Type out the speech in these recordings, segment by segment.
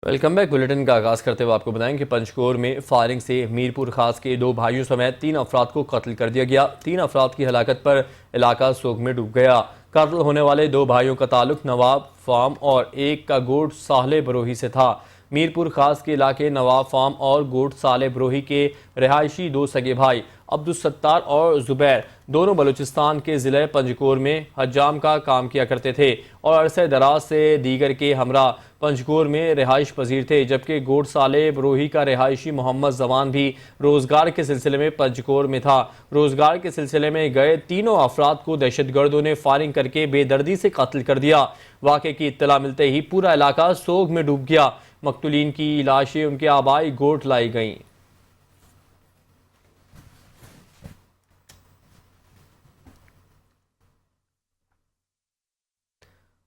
Welcome back. Bulletin کا آغاز کرتے ہوئے آپ کو بتائیں کہ پنجکور میں فائرنگ سے میرپور خاص کے 2 بھائیوں سمیت 3 افراد کو قتل کر دیا گیا۔ 3 افراد کی ہلاکت پر علاقہ سوگ میں ڈوب گیا۔ قتل ہونے والے 2 بھائیوں کا تعلق نواب فارم اور ایک کا گوٹ صالح بروہی سے تھا۔ میرپور خاص کے علاقے نواب فارم اور گوٹ صالح بروہی کے رہائشی 2 سگے بھائی عبدالستار اور زبیر دونوں بلوچستان کے ضلع پنجکور میں حجام کا کام کیا کرتے تھے اور عرصہ دراز سے دیگر کے ہمراہ پنجکور میں رہائش پذیر تھے، جبکہ گوٹ صالح بروہی کا رہائشی محمد زمان بھی روزگار کے سلسلے میں پنجکور میں تھا۔ روزگار کے سلسلے میں گئے تینوں افراد کو دہشت گردوں نے فائرنگ کر کے بے دردی سے قتل کر دیا۔ واقعے کی اطلاع ملتے ہی پورا علاقہ سوگ میں ڈوب گیا۔ مقتولین کی لاشیں ان کے آبائی گوٹ لائی گئیں۔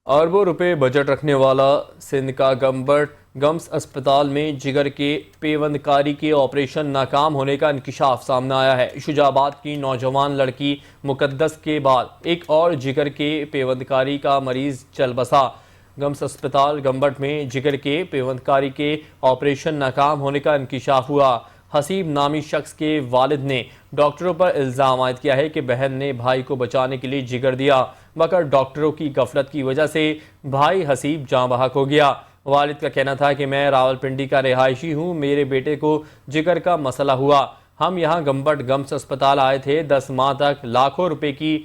اربوں روپے بجٹ رکھنے والا سندھ کا گمس اسپتال میں جگر کے پیوند کاری کے آپریشن ناکام ہونے کا انکشاف سامنے آیا ہے۔ شجاع آباد کی نوجوان لڑکی مقدس کے بعد ایک اور جگر کے پیوند کاری کا مریض چل بسا۔ گمس اسپتال گمبٹ میں جگر کے پیوند کاری کے آپریشن ناکام ہونے کا انکشاف ہوا۔ حسیب نامی شخص کے والد نے ڈاکٹروں پر الزام عائد کیا ہے کہ بہن نے بھائی کو بچانے کے لیے جگر دیا، مگر ڈاکٹروں کی غفلت کی وجہ سے بھائی حسیب جاں بحق ہو گیا۔ والد کا کہنا تھا کہ میں راولپنڈی کا رہائشی ہوں، میرے بیٹے کو جگر کا مسئلہ ہوا، ہم یہاں گمبٹ گمس اسپتال آئے تھے، 10 ماہ تک لاکھوں روپے کی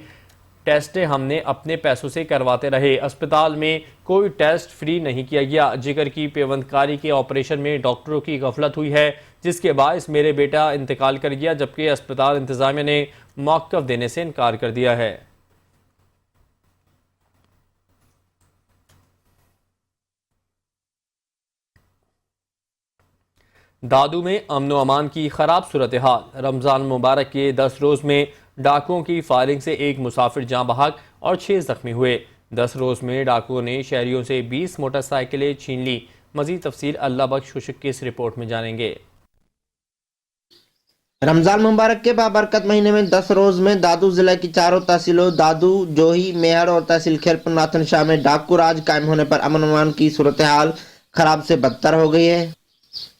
ٹیسٹیں ہم نے اپنے پیسوں سے کرواتے رہے، اسپتال میں کوئی ٹیسٹ فری نہیں کیا گیا۔ جگر کی پیوند کاری کے آپریشن میں ڈاکٹروں کی غفلت ہوئی ہے، جس کے باعث میرے بیٹا انتقال کر گیا، جبکہ اسپتال انتظامیہ نے موقف دینے سے انکار کر دیا ہے۔ دادو میں امن و امان کی خراب صورتحال۔ رمضان مبارک کے 10 روز میں ڈاکوؤں کی فائرنگ سے ایک مسافر جاں بحق اور 6 زخمی ہوئے۔ 10 روز میں ڈاکوؤں نے شہریوں سے 20 موٹر سائیکلیں چھین لی۔ مزید تفصیل اللہ بخش ششک کی اس رپورٹ میں جانیں گے۔ رمضان مبارک کے بابرکت مہینے میں 10 روز میں دادو ضلع کی 4 تحصیلوں دادو، جوہی، میہر اور تحصیل خیرپور ناتھن شاہ میں ڈاکو راج قائم ہونے پر امن و امان کی صورتحال خراب سے بدتر ہو گئی ہے۔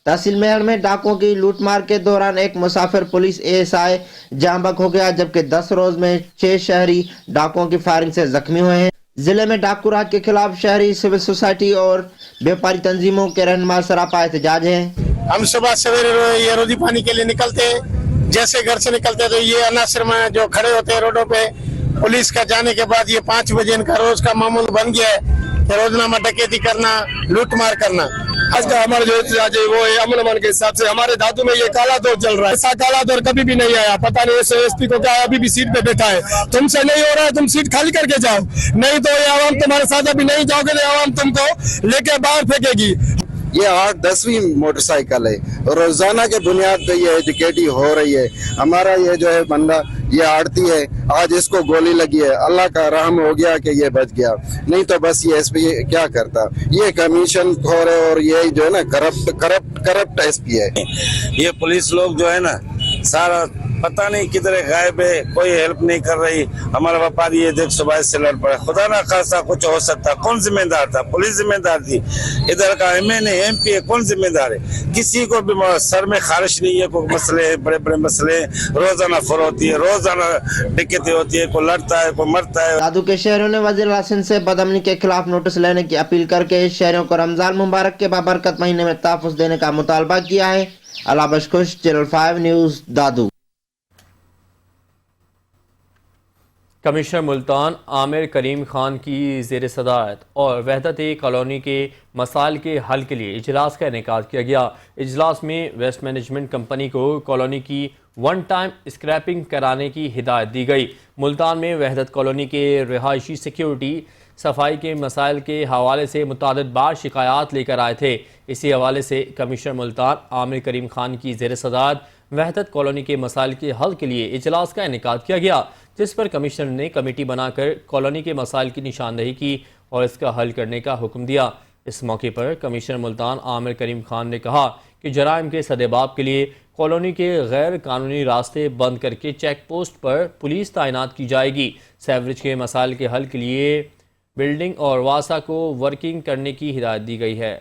تحصیل میہر میں ڈاکوؤں کی لوٹ مار کے دوران ایک مسافر پولیس ASI جاں بحق ہو گیا، جبکہ 10 روز میں 6 شہری ڈاکوؤں کی فائرنگ سے زخمی ہوئے ہیں۔ ضلع میں ڈاکو راج کے خلاف شہری سول سوسائٹی اور بیوپاری تنظیموں کے رہنما سراپا احتجاج ہیں۔ ہم صبح سویرے یہ روزی پانی کے لیے نکلتے، جیسے گھر سے نکلتے تو یہ عناصر میں جو کھڑے ہوتے ہیں روڈوں پہ، پولیس کا جانے کے بعد یہ 5 بجے ان کا روز کا معمول بن گیا ہے کہ روزنامہ ڈکیتی کرنا، لوٹ مار کرنا۔ آج کا ہمارا جو احتجاج ہے وہ امن امان کے حساب سے ہمارے دادو میں یہ کالا دور چل رہا ہے، ایسا کالا دور کبھی بھی نہیں آیا، پتہ نہیں SP کو کیا ابھی بھی سیٹ پہ بیٹھا ہے، تم سے نہیں ہو رہا ہے، تم سیٹ خالی کر کے جاؤ، نہیں تو یہ عوام تمہارے ساتھ ابھی نہیں جاؤ گے، عوام تم کو لے کے باہر پھینکے گی۔ یہ 8-10ویں موٹر سائیکل ہے، روزانہ کے بنیاد پہ یہ ڈکیٹی ہو رہی ہے۔ ہمارا یہ جو ہے بندہ یہ آڑتی ہے، آج اس کو گولی لگی ہے، اللہ کا رحم ہو گیا کہ یہ بچ گیا، نہیں تو بس یہ SP کیا کرتا۔ یہ کمیشن خور ہے اور یہ جو ہے نا کرپٹ SP ہے۔ یہ پولیس لوگ جو ہے نا سارا پتہ نہیں کدھر غائب ہے، کوئی ہیلپ نہیں کر رہی۔ ہمارا وپاری یہ دیکھ صبح سے لڑ پڑا، خدا نہ خاصا کچھ ہو سکتا، کون ذمہ دار تھا؟ پولیس ذمہ دار تھی، ادھر کا MN ہے، MP ہے، کون ذمہ دار ہے؟ کسی کو بھی سر میں خارش نہیں ہے، کوئی مسئلے ہیں، بڑے بڑے مسئلے ہیں، روزانہ فور ہوتی ہے، روزانہ ڈکیتی ہوتی ہے، کوئی لڑتا ہے، کوئی مرتا ہے۔ دادو کے شہریوں نے وزیر اعلیٰ سندھ سے بدامنی کے خلاف نوٹس لینے کی اپیل کر کے شہریوں کو رمضان مبارک کے بابرکت مہینے میں تحفظ دینے کا مطالبہ کیا ہے۔ اللہ بخش خش، چینل 5 نیوز، دادو۔ کمشنر ملتان عامر کریم خان کی زیر صدارت اور وحدت کالونی کے مسائل کے حل کے لیے اجلاس کا انعقاد کیا گیا۔ اجلاس میں ویسٹ مینجمنٹ کمپنی کو کالونی کی 1 ٹائم اسکریپنگ کرانے کی ہدایت دی گئی۔ ملتان میں وحدت کالونی کے رہائشی سیکیورٹی صفائی کے مسائل کے حوالے سے متعدد بار شکایات لے کر آئے تھے۔ اسی حوالے سے کمشنر ملتان عامر کریم خان کی زیر صدارت وحدت کالونی کے مسائل کے حل کے لیے اجلاس کا انعقاد کیا گیا، جس پر کمشنر نے کمیٹی بنا کر کالونی کے مسائل کی نشاندہی کی اور اس کا حل کرنے کا حکم دیا۔ اس موقع پر کمشنر ملتان عامر کریم خان نے کہا کہ جرائم کے سدباب کے لیے کالونی کے غیر قانونی راستے بند کر کے چیک پوسٹ پر پولیس تعینات کی جائے گی۔ سیوریج کے مسائل کے حل کے لیے بلڈنگ اور واسا کو ورکنگ کرنے کی ہدایت دی گئی ہے۔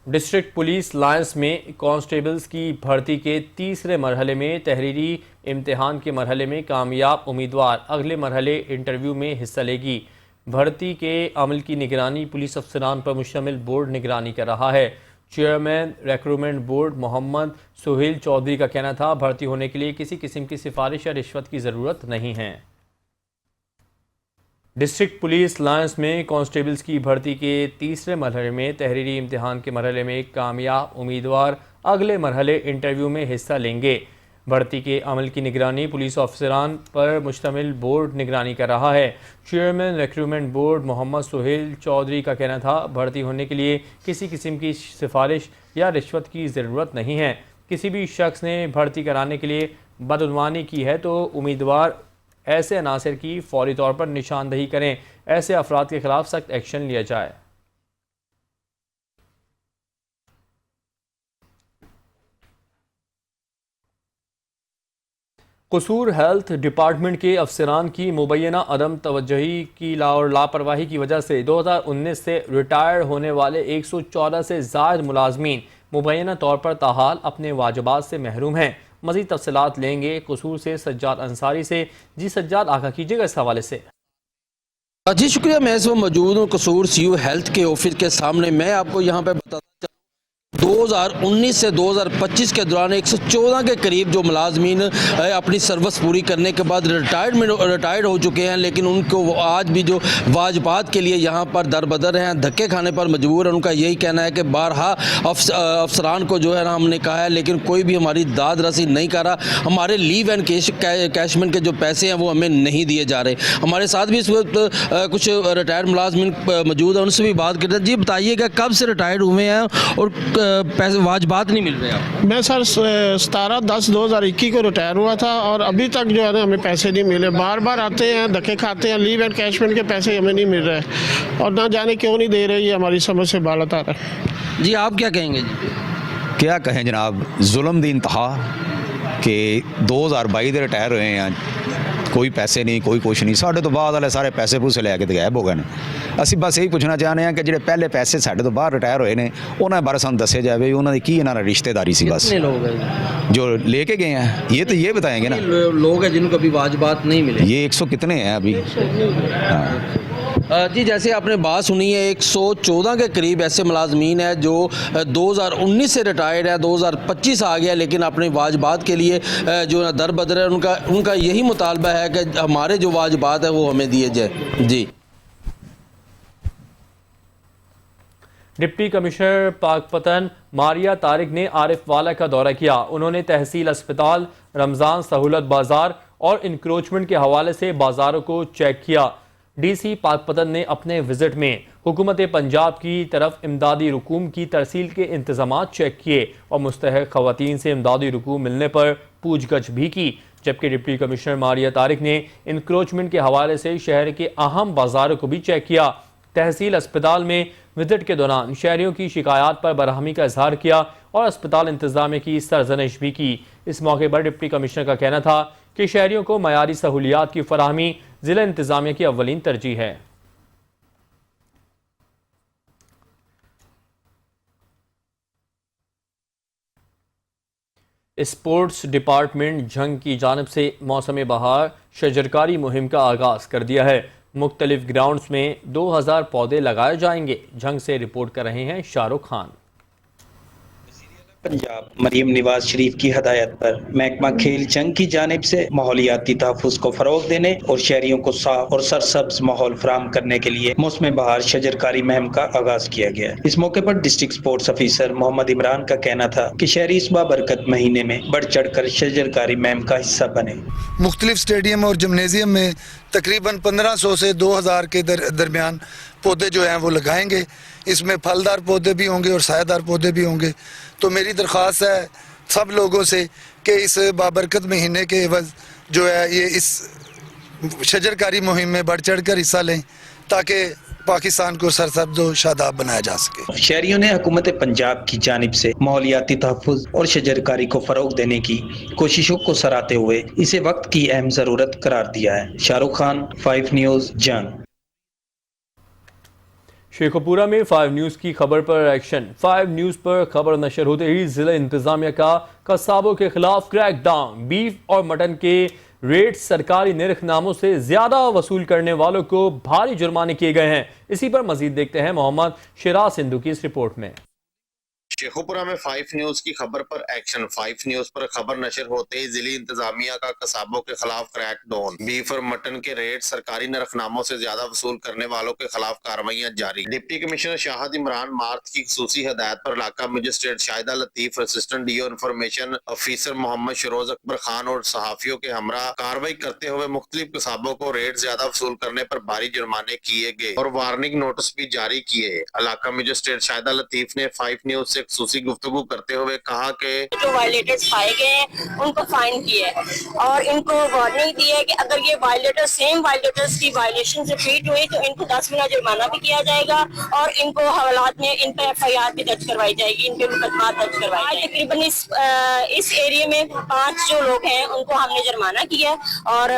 ڈسٹرکٹ پولیس لائنس میں کانسٹیبلز کی بھرتی کے تیسرے مرحلے میں تحریری امتحان کے مرحلے میں کامیاب امیدوار اگلے مرحلے انٹرویو میں حصہ لے گی۔ بھرتی کے عمل کی نگرانی پولیس افسران پر مشتمل بورڈ نگرانی کر رہا ہے۔ چیئرمین ریکروٹمنٹ بورڈ محمد سہیل چودھری کا کہنا تھا بھرتی ہونے کے لیے کسی قسم کی سفارش یا رشوت کی ضرورت نہیں ہے۔ ڈسٹرکٹ پولیس لائنس میں کانسٹیبلز کی بھرتی کے تیسرے مرحلے میں تحریری امتحان کے مرحلے میں کامیاب امیدوار اگلے مرحلے انٹرویو میں حصہ لیں گے۔ بھرتی کے عمل کی نگرانی پولیس افسران پر مشتمل بورڈ نگرانی کر رہا ہے۔ چیئرمین ریکروٹمنٹ بورڈ محمد سہیل چودھری کا کہنا تھا بھرتی ہونے کے لیے کسی قسم کی سفارش یا رشوت کی ضرورت نہیں ہے۔ کسی بھی شخص نے بھرتی کرانے کے لیے بدعنوانی کی ہے تو امیدوار ایسے عناصر کی فوری طور پر نشاندہی کریں، ایسے افراد کے خلاف سخت ایکشن لیا جائے۔ قصور ہیلتھ ڈپارٹمنٹ کے افسران کی مبینہ عدم توجہی کی اور لاپرواہی کی وجہ سے 2019 سے ریٹائر ہونے والے 114 سے زائد ملازمین مبینہ طور پر تاحال اپنے واجبات سے محروم ہیں۔ مزید تفصیلات لیں گے قصور سے سجاد انصاری سے۔ جی سجاد، آگاہ کیجیے گا اس حوالے سے۔ جی شکریہ، میں اس وقت موجود ہوں قصور سی او ہیلتھ کے آفس کے سامنے۔ میں آپ کو یہاں پہ بتاتا چاہوں 2019 سے 2025 کے دوران 114 کے قریب جو ملازمین اپنی سروس پوری کرنے کے بعد ریٹائرڈ ہو چکے ہیں، لیکن ان کو آج بھی جو واجبات کے لیے یہاں پر در بدر ہیں، دھکے کھانے پر مجبور ہیں۔ ان کا یہی کہنا ہے کہ بارہا افسران کو جو ہے نا ہم نے کہا ہے، لیکن کوئی بھی ہماری داد رسی نہیں کر رہا۔ ہمارے لیو اینڈ کیشمنٹ کے جو پیسے ہیں وہ ہمیں نہیں دیے جا رہے۔ ہمارے ساتھ بھی اس وقت کچھ ریٹائرڈ ملازمین موجود ہیں، ان سے بھی بات کرتے ہیں۔ جی بتائیے کہ کب سے ریٹائرڈ ہوئے ہیں اور پیسے واجبات نہیں مل رہے آپ؟ میں سر 17/10/2021 کو ریٹائر ہوا تھا اور ابھی تک جو ہے نا ہمیں پیسے نہیں ملے۔ بار بار آتے ہیں، دھکے کھاتے ہیں، لیو اینڈ کیشمنٹ کے پیسے ہمیں نہیں مل رہے اور نہ جانے کیوں نہیں دے رہے، یہ ہماری سمجھ سے بالات آ رہا ہے۔ جی آپ کیا کہیں گے؟ جی کیا کہیں جناب، ظلم دی انتہا کہ 2022 دے ریٹائر ہوئے ہیں، کوئی پیسے نہیں، کوئی کچھ نہیں۔ ساڈے تو بعد والے سارے پیسے پوسے لے کے غائب ہو گئے ہیں۔ ਅਸੀਂ ਬਸ ਇਹੀ ਪੁੱਛਣਾ ਚਾਹੁੰਦੇ ਹਾਂ ਕਿ ਜਿਹੜੇ ਪਹਿਲੇ ਪੈਸੇ ਸਾਡੇ ਤੋਂ ਬਾਹਰ ਰਿਟਾਇਰ ਹੋਏ ਨੇ ਉਹਨਾਂ ਬਾਰੇ ਸਾਨੂੰ ਦੱਸਿਆ ਜਾਵੇ, ਉਹਨਾਂ ਦੀ ਕੀ ਇਹਨਾਂ ਨਾਲ ਰਿਸ਼ਤੇਦਾਰੀ ਸੀ। ਬਸ کتنے لوگ ہیں جو لے کے گئے ہیں یہ تو یہ بتائیں گے نا۔ لوگ ہیں جن کو ابھی واجبات نہیں ملے؟ یہ 100 کتنے ہیں ابھی؟ جی جیسے آپ نے بات سنی ہے 114 کے قریب ایسے ملازمین ہیں جو 2019 سے ریٹائرڈ ہے، 2025 آ گیا، لیکن اپنے واجبات کے لیے جو در بدر ہے۔ ان کا یہی مطالبہ ہے کہ ہمارے جو واجبات ہیں وہ ہمیں دیے جائے۔ جی ڈپٹی کمشنر پاک پتن ماریا طارق نے عارف والا کا دورہ کیا۔ انہوں نے تحصیل اسپتال، رمضان سہولت بازار اور انکروچمنٹ کے حوالے سے بازاروں کو چیک کیا۔ ڈی سی پاک پتن نے اپنے وزٹ میں حکومت پنجاب کی طرف امدادی رقوم کی ترسیل کے انتظامات چیک کیے اور مستحق خواتین سے امدادی رقوم ملنے پر پوچھ گچھ بھی کی، جبکہ ڈپٹی کمشنر ماریا طارق نے انکروچمنٹ کے حوالے سے شہر کے اہم بازاروں کو بھی چیک کیا۔ تحصیل اسپتال میں وزٹ کے دوران شہریوں کی شکایات پر برہمی کا اظہار کیا اور اسپتال انتظامیہ کی سرزنش بھی کی۔ اس موقع پر ڈپٹی کمشنر کا کہنا تھا کہ شہریوں کو معیاری سہولیات کی فراہمی ضلع انتظامیہ کی اولین ترجیح ہے۔ اسپورٹس ڈپارٹمنٹ جھنگ کی جانب سے موسم بہار شجرکاری مہم کا آغاز کر دیا ہے۔ مختلف گراؤنڈز میں 2000 پودے لگائے جائیں گے۔ جھنگ سے رپورٹ کر رہے ہیں شاہ رخ خان۔ پنجاب مریم نواز شریف کی ہدایت پر محکمہ کھیل جنگ کی جانب سے ماحولیاتی تحفظ کو فروغ دینے اور شہریوں کو صاف اور سرسبز ماحول فراہم کرنے کے لیے موسم بہار شجرکاری مہم کا آغاز کیا گیا ہے۔ اس موقع پر ڈسٹرکٹ سپورٹس افیسر محمد عمران کا کہنا تھا کہ شہری اس بابرکت مہینے میں بڑھ چڑھ کر شجرکاری مہم کا حصہ بنے۔ مختلف اسٹیڈیم اور جمنیزیم میں تقریباً 1500 سے 2000 کے درمیان پودے جو ہیں وہ لگائیں گے۔ اس میں پھلدار پودے بھی ہوں گے اور سایہ دار پودے بھی ہوں گے۔ تو میری درخواست ہے سب لوگوں سے کہ اس بابرکت مہینے کے عوض جو ہے یہ اس شجرکاری مہم میں بڑھ چڑھ کر حصہ لیں تاکہ پاکستان کو سرسبز و شاداب بنایا جا سکے۔ شہریوں نے حکومت پنجاب کی جانب سے ماحولیاتی تحفظ اور شجرکاری کو فروغ دینے کی کوششوں کو سراہتے ہوئے اسے وقت کی اہم ضرورت قرار دیا ہے۔ شاہ رخ خان، 5 نیوز، جنگ۔ शेखोपुरा में 5 न्यूज़ की खबर पर एक्शन। 5 न्यूज़ पर खबर नशर होते ही जिला इंतजामिया का कसाबों के खिलाफ क्रैकडाउन। बीफ और मटन के रेट सरकारी निर्खनामों से ज्यादा वसूल करने वालों को भारी जुर्माने किए गए हैं। इसी पर मजीद देखते हैं मोहम्मद शिराज सिंधु की इस रिपोर्ट में। शेखोपुरा में 5 न्यूज की खबर पर एक्शन। 5 न्यूज पर खबर नशर होते ही जिली इंतजामिया का कसाबों के खिलाफ क्रैकडाउन। बीफ और मटन के रेट सरकारी नरखनामों से ज्यादा वसूल करने वालों के खिलाफ कार्रवाइयां जारी। डिप्टी कमिश्नर शाहद इमरान मार्थ की खुसूसी हदायत पर इलाका magistrate Shahida Latif, assistant DO information officer Mohammad Sharoz Akbar Khan और सहाफियों के हमरा कार्रवाई करते हुए मुख्तलिफ कसाबों को रेट ज्यादा वसूल करने पर भारी जुर्माने किए गए और वार्निंग नोटिस भी जारी किए। इलाका मजिस्ट्रेट शाहिदा लतीफ ने 5 न्यूज से खुसूसी गुफ्तगू करते हुए कहा कि जो वायलेटर्स पाए गए हैं उनको फाइन किया है और इनको वार्निंग दी है कि अगर ये वायलेटर्स सेम वायलेटर्स की वायलेशन से रिपीट हुई तो इनको 10 गुना जुर्माना भी किया जाएगा और इनको हवालात में इन पर FIR भी दर्ज करवाई जाएगी, इन पे मुकदमा दर्ज करवाई जाएगी। तकरीबन इस एरिया में 5 जो लोग हैं उनको हमने जुर्माना किया और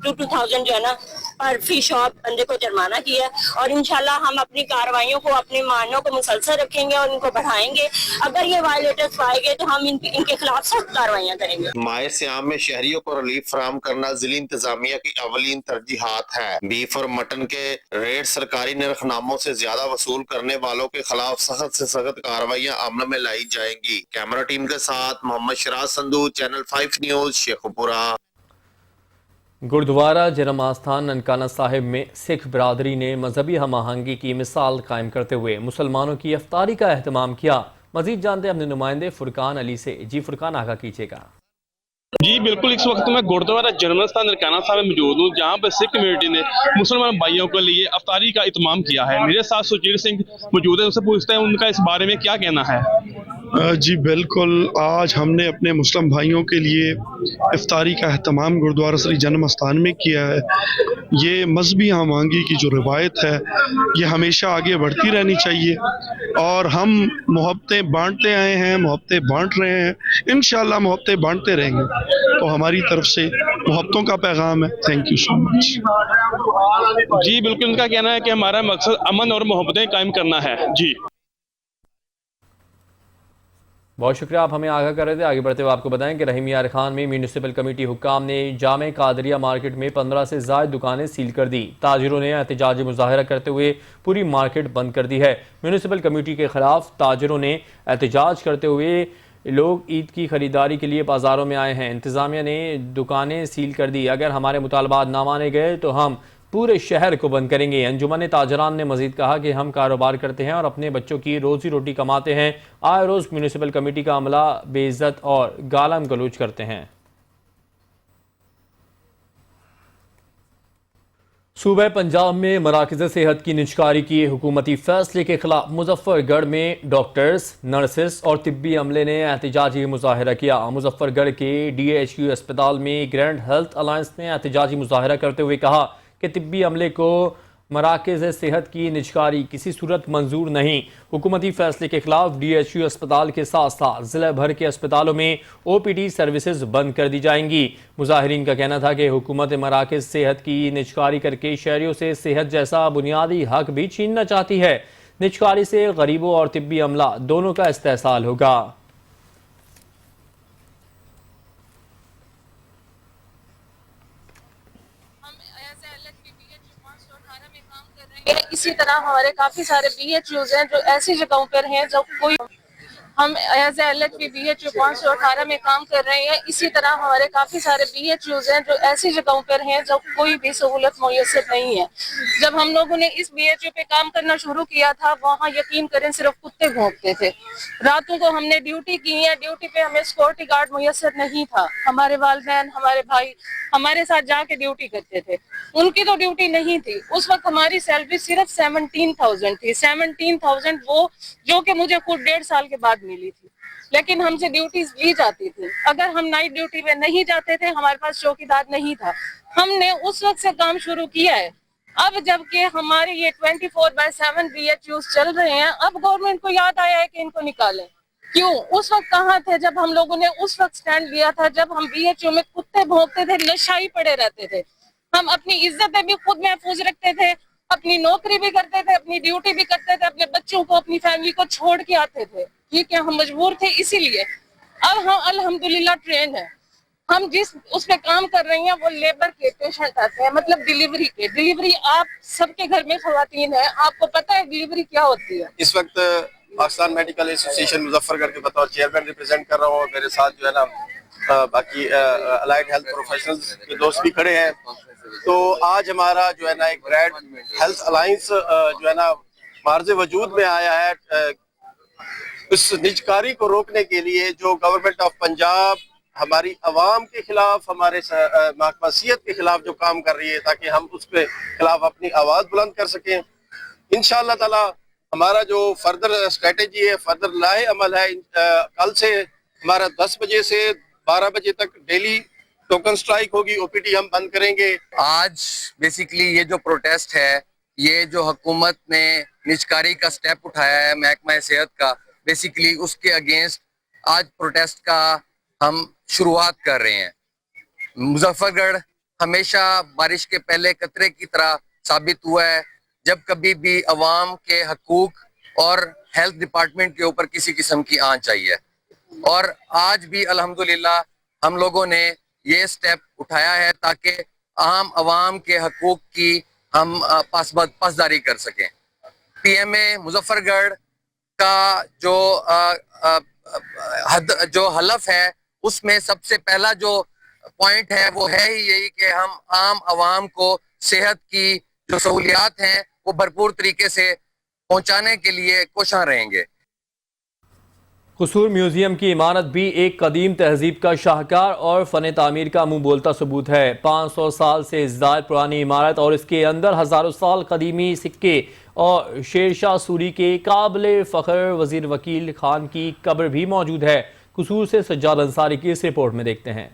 2000 जो है ना पर फी शॉप बंदे को जुर्माना किया और इंशाल्लाह हम अपनी कार्रवाइयों को, अपने मानों को मुसलसल रखेंगे और इनको बढ़ाएंगे। अगर ये वायलेटर्स पाए गए तो हम इनके खिलाफ सख्त कार्रवाइयां करेंगे। माह सियाम में शहरियों को रिलीफ फराहम करना जिली इंतजामिया की अवलीन तरजीहात है। बीफ और मटन के रेट सरकारी निर्खनामों से ज्यादा वसूल करने वालों के खिलाफ सख्त से सख्त कार्रवाइयां अमल में लाई जाएंगी। कैमरा टीम के साथ मोहम्मद शिराज संधू, चैनल 5 न्यूज, शेखोपुरा। गुरुद्वारा जन्म आस्थान ननकाना साहिब में सिख बिरादरी ने मजहबी हम आहंगी की मिसाल कायम करते हुए मुसलमानों की इफ्तारी का एहतमाम किया। मजीद जानते हैं अपने नुमाइंदे फुरकान अली से। जी फुरकान, आगा कीजिएगा। जी बिल्कुल, इस वक्त मैं गुरुद्वारा जन्म स्थान ननकाना साहिब में मौजूद हूँ, जहाँ पर सिख कम्युनिटी ने मुसलमान भाइयों के लिए अफ्तारी का इत्माम किया है। मेरे साथ सुचीर सिंह मौजूद है, उनसे पूछते हैं उनका इस बारे में क्या कहना है। जी बिल्कुल, आज हमने अपने मुस्लिम भाइयों के लिए इफ्तारी का अहतमाम गुरुद्वारा श्री जन्म स्थान में किया है। ये मजहबी हमआहंगी की जो रिवायत है ये हमेशा आगे बढ़ती रहनी चाहिए और हम मोहब्बतें बांटते आए हैं, मोहब्बतें बांट रहे हैं, इंशाल्लाह मोहब्बतें बांटते रहेंगे। तो हमारी तरफ से मोहब्बतों का पैगाम है। Thank you so much. जी बिल्कुल, उनका कहना है कि हमारा मकसद अमन और मोहब्बतें कायम करना है। जी बहुत शुक्रिया, आप हमें आगाह कर रहे थे। आगे बढ़ते हुए आपको बताएं कि रहीम यार खान में म्यूनिसिपल कमेटी हुक्काम ने जामे कादरिया मार्केट में 15 से ज़ायद दुकानें सील कर दी। ताजिरों ने एहतजाजी मुजाहरा करते हुए पूरी मार्केट बंद कर दी है। म्यूनिसिपल कमेटी के खिलाफ ताजिरों ने एहतजाज करते हुए लोग ईद की खरीदारी के लिए बाज़ारों में आए हैं। इंतज़ामिया ने दुकानें सील कर दी। अगर हमारे मुतालबात ना माने गए तो हम पूरे शहर को बंद करेंगे। अंजुमन ताजरान ने मजीद कहा कि हम कारोबार करते हैं और अपने बच्चों की रोजी रोटी कमाते हैं। आए रोज़ म्यूनिसिपल कमेटी का अमला बेइज्जत और गालम गलोच करते हैं। सूबे पंजाब में मराकज़ सेहत की निजकारी की हुकूमती फैसले के खिलाफ मुजफ्फरगढ़ में डॉक्टर्स, नर्सेस और तिब्बी अमले ने एहतजाजी मुजाहरा किया। मुजफ्फरगढ़ के DHQ अस्पताल में ग्रैंड हेल्थ अलायंस ने एहतजाजी मुजाहरा करते हुए कहा कि तिब्बी अमले को मराकज़ सेहत की निजकारी किसी सूरत मंजूर नहीं। हुकूमती फैसले के खिलाफ DHQ अस्पताल के साथ साथ ज़िला भर के अस्पतालों में OPD सर्विसेज बंद कर दी जाएंगी। मुजाहिरीन का कहना था कि हुकूमत मराकज़ सेहत की निजकारी करके शहरियों से सेहत जैसा बुनियादी हक भी छीनना चाहती है। निजकारी से गरीबों और तिब्बी अमला दोनों का इस्तेहसाल होगा। इसी तरह हमारे काफी सारे BHUs हैं जो ऐसी जगहों पर हैं जो कोई, हम एज LHP BHU 518 में काम कर रहे हैं। इसी तरह हमारे काफी सारे BHUs हैं जो ऐसी जगहों पर हैं जो कोई भी सहूलत मुयस्सर नहीं है। जब हम लोगों ने इस BHU पे काम करना शुरू किया था, वहाँ यकीन करें सिर्फ कुत्ते भौंकते थे। रातों को हमने ड्यूटी की है, ड्यूटी पे हमें सिक्योरिटी गार्ड मुयस्सर नहीं था। हमारे वालिदैन, हमारे भाई हमारे साथ जाके ड्यूटी करते थे, उनकी तो ड्यूटी नहीं थी। उस वक्त हमारी सैलरी सिर्फ 17,000 थी। 17,000 वो जो कि मुझे खुद 1.5 साल के बाद मिली थी, लेकिन हमसे ड्यूटीज ली जाती थी। अगर हम नाइट ड्यूटी में नहीं जाते थे, हमारे पास चौकीदार नहीं था। हमने उस वक्त से काम शुरू किया है। अब जबकि हमारे ये 24/7 BHUs चल रहे हैं, अब गवर्नमेंट को याद आया है कि इनको निकालें। क्यों? उस वक्त कहाँ थे जब हम लोगों ने उस वक्त स्टैंड लिया था, जब हम BHU में कुत्ते भौंकते थे, नशाई पड़े रहते थे। हम अपनी इज्जतें भी खुद महफूज रखते थे, अपनी नौकरी भी करते थे, अपनी ड्यूटी भी करते थे, अपने बच्चों को, अपनी फैमिली को छोड़ के आते थे। ठीक है, हम मजबूर थे इसीलिए। अब हम अल्हम्दुलिल्लाह ट्रेन है, हम जिस उस पे काम कर रहे हैं वो लेबर के पेशेंट आते हैं, मतलब डिलीवरी के। डिलीवरी आप सबके घर में खवातीन है, आपको पता है डिलीवरी क्या होती है। इस वक्त पाकिस्तान मेडिकल एसोसिएशन मुजफ्फरगढ़ के बतौर चेयरमैन रिप्रेजेंट कर रहा हूँ। मेरे साथ जो है ना बाकी अलाइड हेल्थ प्रोफेशनल्स के दोस्त भी खड़े हैं। तो आज हमारा जो है ना एक ग्रेड हेल्थ अलायंस जो है ना मार्ज वजूद में आया है इस निजकारी को रोकने के लिए, जो गवर्नमेंट ऑफ पंजाब हमारी आवाम के खिलाफ, हमारे महकमा सेहत के खिलाफ जो काम कर रही है, ताकि हम उसके खिलाफ अपनी आवाज़ बुलंद कर सकें। इंशाअल्लाह ताला हमारा जो फर्दर स्ट्रेटेजी है, फर्दर लाए अमल है, कल से हमारा 10 बजे से 12 बजे तक डेली टोकन स्ट्राइक होगी, ओपीडी हम बंद करेंगे। आज बेसिकली ये जो प्रोटेस्ट है, ये जो हुकूमत ने निजकारी का स्टेप उठाया है महकमा सेहत का, बेसिकली उसके अगेंस्ट आज प्रोटेस्ट का हम शुरुआत कर रहे हैं। मुजफ्फरगढ़ हमेशा बारिश के पहले कतरे की तरह साबित हुआ है। जब कभी भी अवाम के हकूक और हेल्थ डिपार्टमेंट के ऊपर किसी किस्म की आंच आई है, और आज भी अल्हम्दुलिल्लाह हम लोगों ने ये स्टेप उठाया है ताकि आम अवाम के हकूक की हम पासदारी कर सकें। पीएमए मुजफ्फरगढ़ का जो हलफ है, उसमें सबसे पहला जो पॉइंट है वो है ही यही कि हम आम अवाम को सेहत की जो सहूलियात हैं वो भरपूर तरीके से पहुंचाने के लिए कोशिश रहेंगे। कसूर म्यूजियम की इमारत भी एक कदीम तहजीब का शाहकार और फ़न तामीर का मुंह बोलता सबूत है। 500 साल से ज़ायद पुरानी इमारत और इसके अंदर हज़ारों साल कदीमी सिक्के और शेरशाह सूरी के काबिल फ़ख्र वज़ीर वकील खान की कब्र भी मौजूद है। कसूर से सज्जाद अंसारी की इस रिपोर्ट में देखते हैं।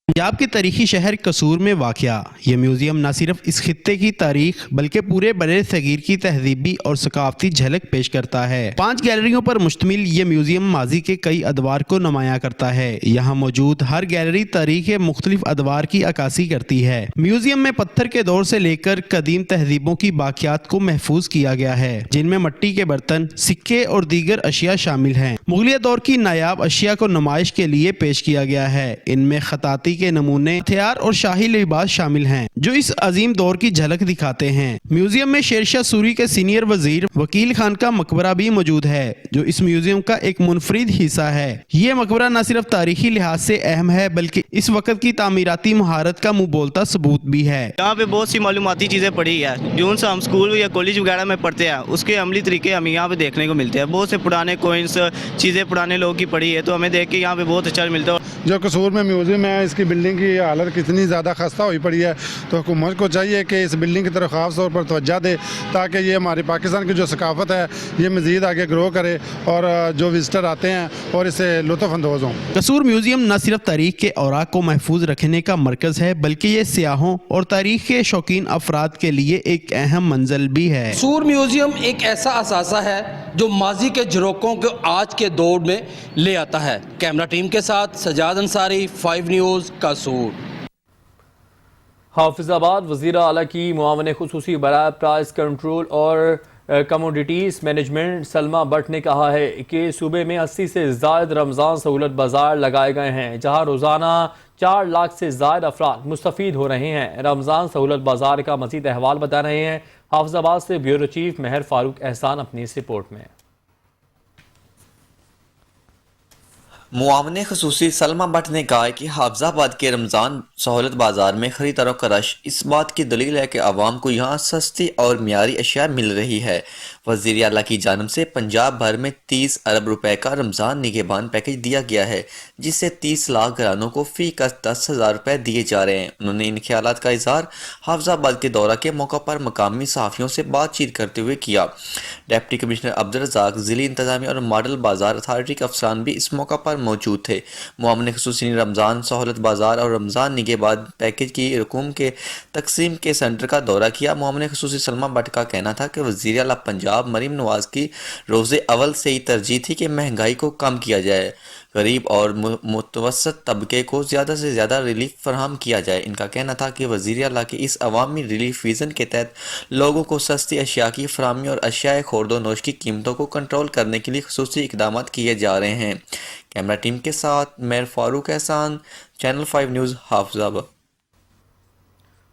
पंजाब के तारीखी शहर कसूर में वाक़या ये म्यूज़ियम न सिर्फ इस खित्ते की तारीख बल्कि पूरे बरे सगीर की तहजीबी और सकाफती झलक पेश करता है। 5 गैलरियों पर मुश्तमिल ये म्यूज़ियम माजी के कई अदवार को नुमाया करता है। यहाँ मौजूद हर गैलरी तारीख मुख्तलिफ अदवार की अक्कासी करती है। म्यूज़ियम में पत्थर के दौर से लेकर कदीम तहजीबों की बाकियात को महफूज किया गया है, जिनमें मिट्टी के बर्तन, सिक्के और दीगर अशिया शामिल हैं। मुगलिया दौर की नायाब अशिया को नुमाइश के लिए पेश किया गया है। इनमें खताती के नमूने, हथियार और शाही लिबास शामिल हैं, जो इस अजीम दौर की झलक दिखाते हैं। म्यूजियम में शेरशाह सूरी के सीनियर वजीर वकील खान का मकबरा भी मौजूद है, जो इस म्यूजियम का एक मुनफरिद हिस्सा है। ये मकबरा न सिर्फ तारीखी लिहाज से अहम है बल्कि इस वक्त की तामीराती महारत का मुंह बोलता सबूत भी है। यहाँ पे बहुत सी मालूमाती चीज़ें पढ़ी है, जो हम स्कूल या कॉलेज वगैरह में पढ़ते हैं, उसके अमली तरीके हमें यहाँ पे देखने को मिलते हैं। बहुत से पुराने कोइंस, चीज़ें पुराने लोगों की पढ़ी है, तो हमें देख के यहाँ पे बहुत अच्छा मिलता है। जो कसूर में म्यूजियम है, इसकी बिल्डिंग की हालत कितनी ज़्यादा खस्ता हुई पड़ी है, तो हुकूमत को चाहिए कि इस बिल्डिंग की तरफ खास तौर पर तवज्जो दे, ताकि ये हमारी पाकिस्तान की जो सकाफत है ये मज़ीद आगे ग्रो करे और जो विजिटर आते हैं और इससे लुत्फ़ अंदोज़ हों। कसूर म्यूजियम न सिर्फ तारीख के औराक को महफूज रखने का मरकज़ है बल्कि ये सियाहों और तारीख के शौकीन अफराद के लिए एक अहम मंजिल भी है। कसूर म्यूजियम एक ऐसा असासा है जो माजी के झरोकों को आज के दौर में ले आता है। कैमरा टीम के साथ सजाद अंसारी, 5 न्यूज़, कसूर। हाफिजाबाद वज़ीर आला की मुआवन खुसूसी बराए प्राइस कंट्रोल और कमोडिटीज़ मैनेजमेंट सलमा बट ने कहा है कि सूबे में 80 से ज़ायद रमज़ान सहूलत बाज़ार लगाए गए हैं, जहां रोज़ाना 4 लाख से ज़ायद अफराद मुस्तफ़ीद हो रहे हैं। रमज़ान सहूलत बाज़ार का मज़ीद अहवाल बता रहे हैं हाफिजाबाद से ब्यूरो चीफ महर फारूक एहसान अपनी इस रिपोर्ट में। मुआवने खसूसी सलमा भट्ट ने कहा कि हाफिजाबाद के रमज़ान सहूलत बाज़ार में खरीदारों का रश इस बात की दलील है कि आवाम को यहाँ सस्ती और मियारी अशिया मिल रही है। वज़ीर आला की जानिब से पंजाब भर में 30 अरब रुपए का रमज़ान निगहबान पैकेज दिया गया है, जिससे 30 लाख घरानों को फी का 10,000 रुपये दिए जा रहे हैं। उन्होंने इन ख्यालात का इजहार हाफिजाबाद के दौरा के मौका पर मकामी सहाफ़ियों से बातचीत करते हुए किया। डिप्टी कमिश्नर अब्दुल रज़ाक, ज़िली इंतज़ामिया और मॉडल बाज़ार अथॉरिटी के अफसरान भी इस मौका पर मौजूद थे। मुआवने खुसूसी ने रमज़ान सहूलत बाज़ार और रमज़ान निगहबान पैकेज की रकूम के तकसीम के सेंटर का दौरा किया। मुआवने खुसूसी सलमा भट्ट का कहना था कि वज़ीर आला पंजाब मरीम नवाज़ की रोज़े अवल से ही तरजीह थी कि महंगाई को कम किया जाए। غریب اور متوسط طبقے کو زیادہ سے زیادہ ریلیف فراہم کیا جائے۔ ان کا کہنا تھا کہ وزیر اعلیٰ کے اس عوامی ریلیف ویژن کے تحت لوگوں کو سستی اشیاء کی فراہمی اور اشیاء خورد و نوش کی قیمتوں کو کنٹرول کرنے کے لیے خصوصی اقدامات کیے جا رہے ہیں۔ کیمرہ ٹیم کے ساتھ میر فاروق احسان، چینل 5 نیوز، حافظ آباد۔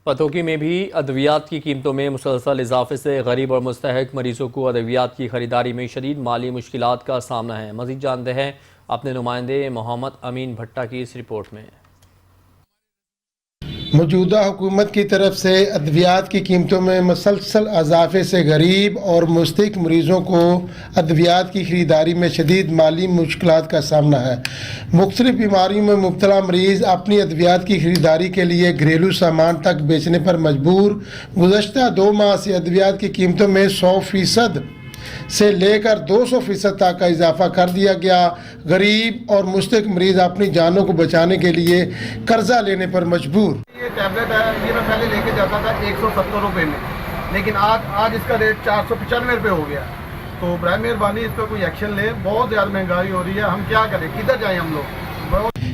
پتوکی میں بھی ادویات کی قیمتوں میں مسلسل اضافے سے غریب اور مستحق مریضوں کو ادویات کی خریداری میں شدید مالی مشکلات کا سامنا ہے۔ مزید جانتے ہیں اپنے نمائندے محمد امین بھٹا کی اس رپورٹ میں۔ موجودہ حکومت کی طرف سے ادویات کی قیمتوں میں مسلسل اضافے سے غریب اور مستحق مریضوں کو ادویات کی خریداری میں شدید مالی مشکلات کا سامنا ہے۔ مختلف بیماریوں میں مبتلا مریض اپنی ادویات کی خریداری کے لیے گھریلو سامان تک بیچنے پر مجبور۔ گزشتہ 2 ماہ سے ادویات کی قیمتوں میں 100% سے لے کر 200% تک کا اضافہ کر دیا گیا۔ غریب اور مستحق مریض اپنی جانوں کو بچانے کے لیے قرضہ لینے پر مجبور۔ یہ ٹیبلٹ ہے، یہ میں پہلے لے کے جاتا تھا 170 روپے میں، لیکن آج اس کا ریٹ 495 روپے ہو گیا۔ تو برائے مہربانی اس پر کوئی ایکشن لے، بہت زیادہ مہنگائی ہو رہی ہے، ہم کیا کریں، کدھر جائیں ہم لوگ۔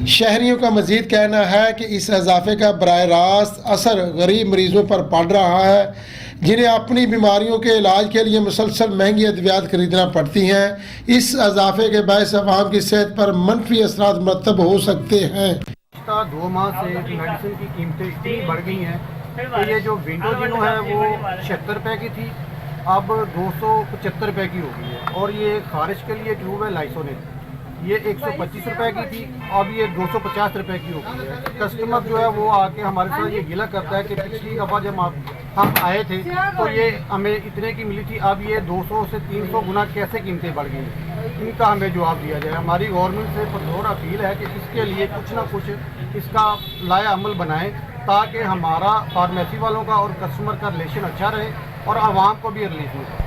شہریوں کا مزید کہنا ہے کہ اس اضافے کا براہ راست اثر غریب مریضوں پر پڑ رہا ہے، جنہیں اپنی بیماریوں کے علاج کے لیے مسلسل مہنگی ادویات خریدنا پڑتی ہیں۔ اس اضافے کے باعث عوام کی صحت پر منفی اثرات مرتب ہو سکتے ہیں۔ 2 ماہ سے میڈیسن کی قیمتیں اتنی بڑھ گئی ہیں کہ یہ جو ونڈو جنو ہے وہ 76 روپے کی تھی، اب 275 روپے کی ہو گئی ہے، اور یہ خارش کے لیے ٹیوب ہے لائسونیٹ، یہ 125 روپے کی تھی، اب یہ 250 روپے کی ہو گئی ہے۔ کسٹمر جو ہے وہ آ کے ہمارے ساتھ یہ گلہ کرتا ہے کہ پچھلی دفعہ جب ہم آئے تھے تو یہ ہمیں اتنے کی ملی تھی، اب یہ 200 سے 300 گنا کیسے قیمتیں بڑھ گئی ہیں، ان کا ہمیں جواب دیا جائے۔ ہماری گورنمنٹ سے پرزور اپیل ہے کہ اس کے لیے کچھ نہ کچھ اس کا لائحہ عمل بنائیں تاکہ ہمارا فارمیسی والوں کا اور کسٹمر کا ریلیشن اچھا رہے اور عوام کو بھی ریلیف ملے۔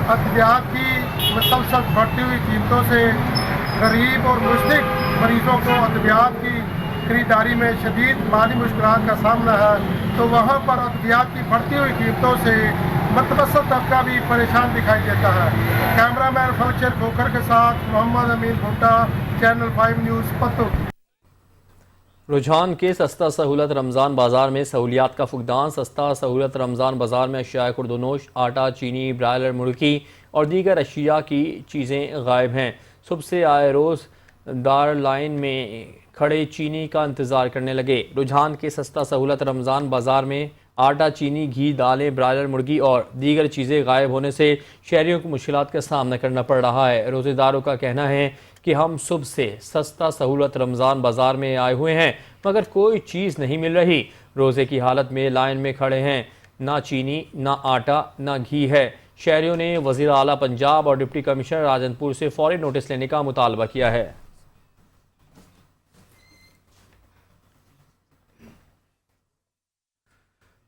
ادویات کی مسلسل بڑھتی ہوئی قیمتوں سے غریب اور مستحق مریضوں کو ادویات کی خریداری میں شدید مالی مشکلات کا سامنا ہے، تو وہاں پر ادویات کی بڑھتی ہوئی قیمتوں سے متوسط طبقہ بھی پریشان دکھائی دیتا ہے۔ کیمرہ مین فلچر کھوکر کے ساتھ محمد امین بھٹا، چینل 5 نیوز، پتوکی۔ رجحان کے سستا سہولت رمضان بازار میں سہولیات کا فقدان۔ سستا سہولت رمضان بازار میں اشیاء خورد و نوش، آٹا، چینی، برائلر مرغی اور دیگر اشیاء کی چیزیں غائب ہیں۔ صبح سے آئے روز دار لائن میں کھڑے چینی کا انتظار کرنے لگے۔ رجحان کے سستا سہولت رمضان بازار میں آٹا، چینی، گھی، دالیں، برائلر مرغی اور دیگر چیزیں غائب ہونے سے شہریوں کو مشکلات کا سامنا کرنا پڑ رہا ہے۔ روزے داروں کا کہنا ہے کہ ہم صبح سے سستا سہولت رمضان بازار میں آئے ہوئے ہیں مگر کوئی چیز نہیں مل رہی۔ روزے کی حالت میں لائن میں کھڑے ہیں، نہ چینی، نہ آٹا، نہ گھی ہے۔ شہریوں نے وزیر اعلیٰ پنجاب اور ڈپٹی کمشنر راجن پور سے فوری نوٹس لینے کا مطالبہ کیا ہے۔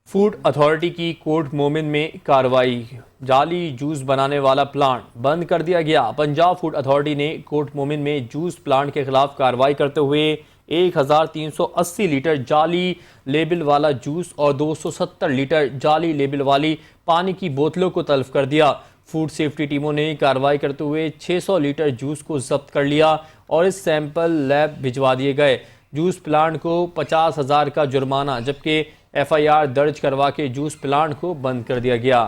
فوڈ اتھارٹی کی کوٹ مومن میں کارروائی، جعلی جوس بنانے والا پلانٹ بند کر دیا گیا۔ پنجاب فوڈ اتھارٹی نے کوٹ مومن میں جوس پلانٹ کے خلاف کارروائی کرتے ہوئے 1380 لیٹر جعلی لیبل والا جوس اور 270 لیٹر جعلی لیبل والی پانی کی بوتلوں کو تلف کر دیا۔ فوڈ سیفٹی ٹیموں نے کارروائی کرتے ہوئے 600 لیٹر جوس کو ضبط کر لیا اور اس سیمپل لیب بھجوا دیے گئے۔ جوس پلانٹ کو 50,000 کا جرمانہ جبکہ FIR درج کروا کے جوس پلانٹ کو بند کر دیا گیا۔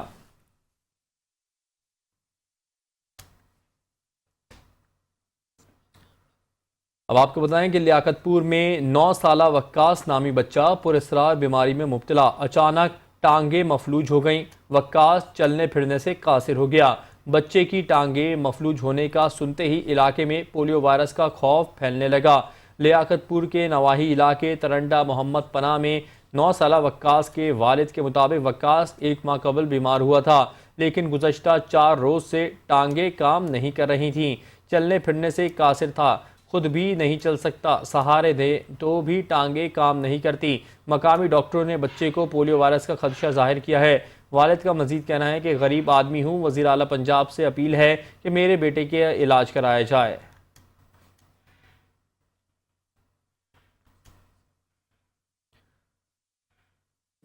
اب آپ کو بتائیں کہ لیاقت پور میں 9 سالہ وقاص نامی بچہ پراسرار بیماری میں مبتلا، اچانک ٹانگیں مفلوج ہو گئیں۔ وقاص چلنے پھرنے سے قاصر ہو گیا۔ بچے کی ٹانگیں مفلوج ہونے کا سنتے ہی علاقے میں پولیو وائرس کا خوف پھیلنے لگا۔ لیاقت پور کے نواحی علاقے ترنڈا محمد پناہ میں 9 سالہ وقاص کے والد کے مطابق وقاص 1 ماہ قبل بیمار ہوا تھا، لیکن گزشتہ 4 روز سے ٹانگیں کام نہیں کر رہی تھیں، چلنے پھرنے سے قاصر تھا، خود بھی نہیں چل سکتا، سہارے دے تو بھی ٹانگیں کام نہیں کرتی۔ مقامی ڈاکٹروں نے بچے کو پولیو وائرس کا خدشہ ظاہر کیا ہے۔ والد کا مزید کہنا ہے کہ غریب آدمی ہوں، وزیر اعلیٰ پنجاب سے اپیل ہے کہ میرے بیٹے کے علاج کرایا جائے۔